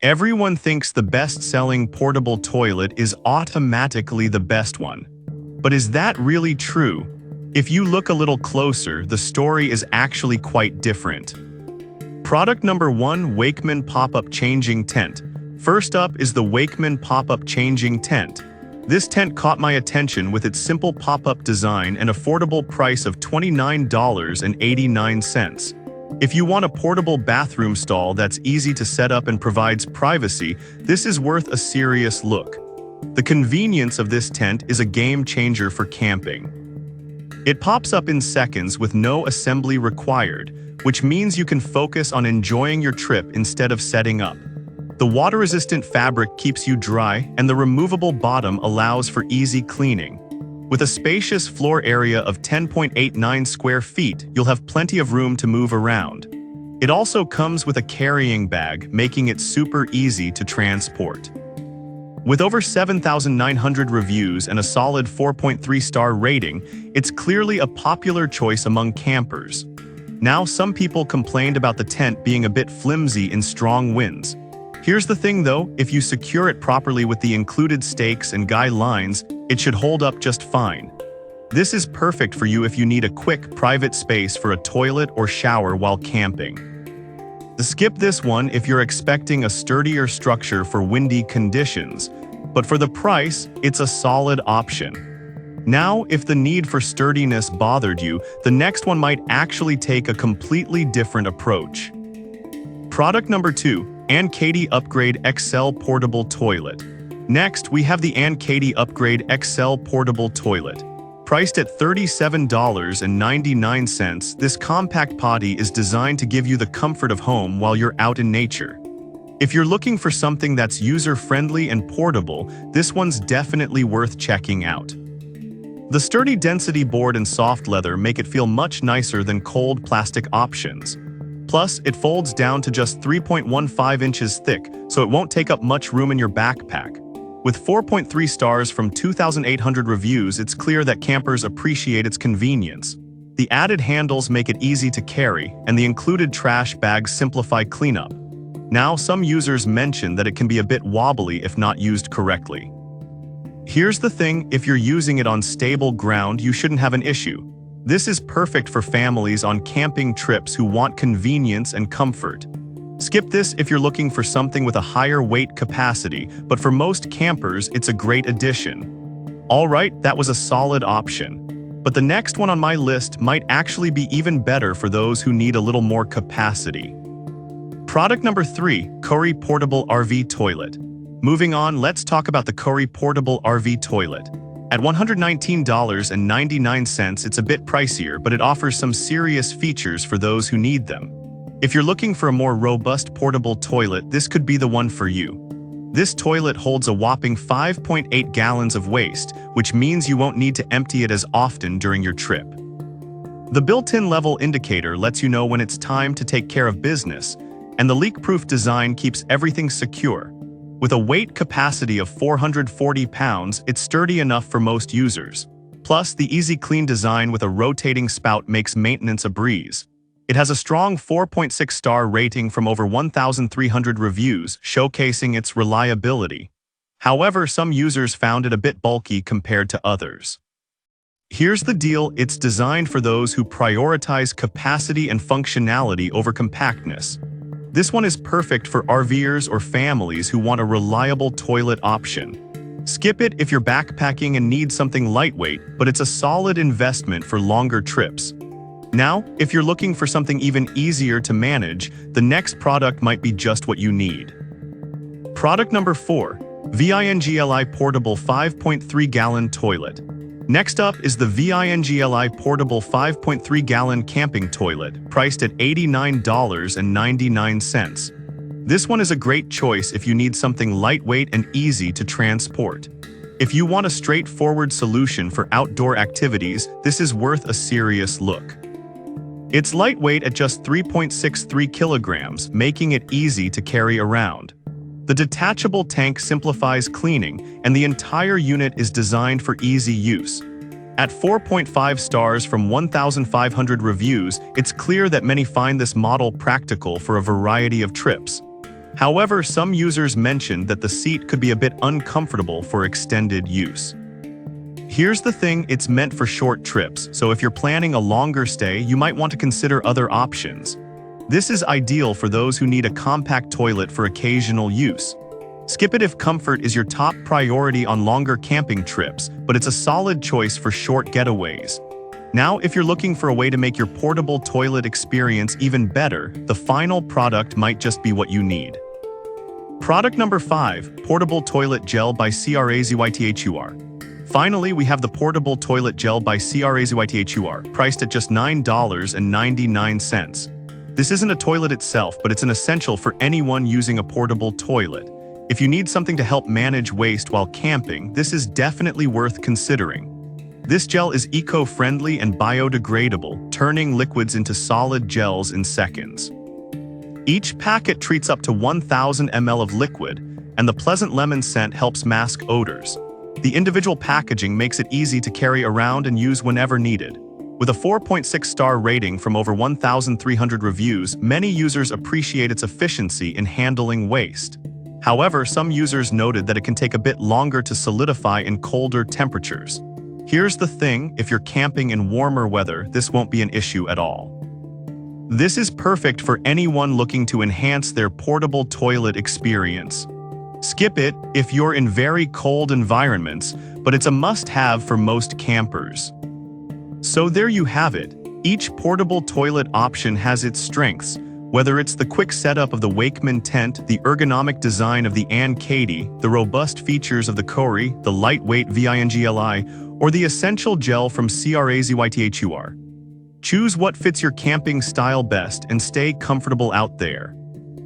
Everyone thinks the best-selling portable toilet is automatically the best one. But is that really true? If you look a little closer, the story is actually quite different. Product number 1: Wakeman Pop-Up Changing Tent. First up is the Wakeman Pop-Up Changing Tent. This tent caught my attention with its simple pop-up design and affordable price of $29.89. If you want a portable bathroom stall that's easy to set up and provides privacy, this is worth a serious look. The convenience of this tent is a game changer for camping. It pops up in seconds with no assembly required, which means you can focus on enjoying your trip instead of setting up. The water-resistant fabric keeps you dry, and the removable bottom allows for easy cleaning. With a spacious floor area of 10.89 square feet, you'll have plenty of room to move around. It also comes with a carrying bag, making it super easy to transport. With over 7,900 reviews and a solid 4.3-star rating, it's clearly a popular choice among campers. Now, some people complained about the tent being a bit flimsy in strong winds. Here's the thing though, if you secure it properly with the included stakes and guy lines, it should hold up just fine. This is perfect for you if you need a quick, private space for a toilet or shower while camping. Skip this one if you're expecting a sturdier structure for windy conditions, but for the price, it's a solid option. Now, if the need for sturdiness bothered you, the next one might actually take a completely different approach. Product number 2: Ann Katie Upgrade XL Portable Toilet. Next, we have the Ann Katie Upgrade XL Portable Toilet. Priced at $37.99, this compact potty is designed to give you the comfort of home while you're out in nature. If you're looking for something that's user-friendly and portable, this one's definitely worth checking out. The sturdy density board and soft leather make it feel much nicer than cold plastic options. Plus, it folds down to just 3.15 inches thick, so it won't take up much room in your backpack. With 4.3 stars from 2,800 reviews, it's clear that campers appreciate its convenience. The added handles make it easy to carry, and the included trash bags simplify cleanup. Now, some users mention that it can be a bit wobbly if not used correctly. Here's the thing, if you're using it on stable ground, you shouldn't have an issue. This is perfect for families on camping trips who want convenience and comfort. Skip this if you're looking for something with a higher weight capacity, but for most campers, it's a great addition. Alright, that was a solid option. But the next one on my list might actually be even better for those who need a little more capacity. Product number 3: Curry Portable RV Toilet. Moving on, let's talk about the Curry Portable RV Toilet. At $119.99, it's a bit pricier, but it offers some serious features for those who need them. If you're looking for a more robust portable toilet, this could be the one for you. This toilet holds a whopping 5.8 gallons of waste, which means you won't need to empty it as often during your trip. The built-in level indicator lets you know when it's time to take care of business, and the leak-proof design keeps everything secure. With a weight capacity of 440 pounds, it's sturdy enough for most users. Plus, the easy clean design with a rotating spout makes maintenance a breeze. It has a strong 4.6-star rating from over 1,300 reviews, showcasing its reliability. However, some users found it a bit bulky compared to others. Here's the deal, it's designed for those who prioritize capacity and functionality over compactness. This one is perfect for RVers or families who want a reliable toilet option. Skip it if you're backpacking and need something lightweight, but it's a solid investment for longer trips. Now, if you're looking for something even easier to manage, the next product might be just what you need. Product number 4: VINGLI Portable 5.3-Gallon Toilet. Next up is the VINGLI Portable 5.3-Gallon Camping Toilet, priced at $89.99. This one is a great choice if you need something lightweight and easy to transport. If you want a straightforward solution for outdoor activities, this is worth a serious look. It's lightweight at just 3.63 kilograms, making it easy to carry around. The detachable tank simplifies cleaning, and the entire unit is designed for easy use. At 4.5 stars from 1,500 reviews, it's clear that many find this model practical for a variety of trips. However, some users mentioned that the seat could be a bit uncomfortable for extended use. Here's the thing, it's meant for short trips, so if you're planning a longer stay, you might want to consider other options. This is ideal for those who need a compact toilet for occasional use. Skip it if comfort is your top priority on longer camping trips, but it's a solid choice for short getaways. Now, if you're looking for a way to make your portable toilet experience even better, the final product might just be what you need. Product number 5, Portable Toilet Gel by CRAZYTHUR. Finally, we have the Portable Toilet Gel by CRAZYTHUR, priced at just $9.99. This isn't a toilet itself, but it's an essential for anyone using a portable toilet. If you need something to help manage waste while camping, this is definitely worth considering. This gel is eco-friendly and biodegradable, turning liquids into solid gels in seconds. Each packet treats up to 1,000 ml of liquid, and the pleasant lemon scent helps mask odors. The individual packaging makes it easy to carry around and use whenever needed. With a 4.6-star rating from over 1,300 reviews, many users appreciate its efficiency in handling waste. However, some users noted that it can take a bit longer to solidify in colder temperatures. Here's the thing, if you're camping in warmer weather, this won't be an issue at all. This is perfect for anyone looking to enhance their portable toilet experience. Skip it if you're in very cold environments, but it's a must-have for most campers. So there you have it. Each portable toilet option has its strengths, whether it's the quick setup of the Wakeman tent, the ergonomic design of the Ann Katie, the robust features of the Cori, the lightweight VINGLI, or the essential gel from CRAZYTHUR. Choose what fits your camping style best and stay comfortable out there.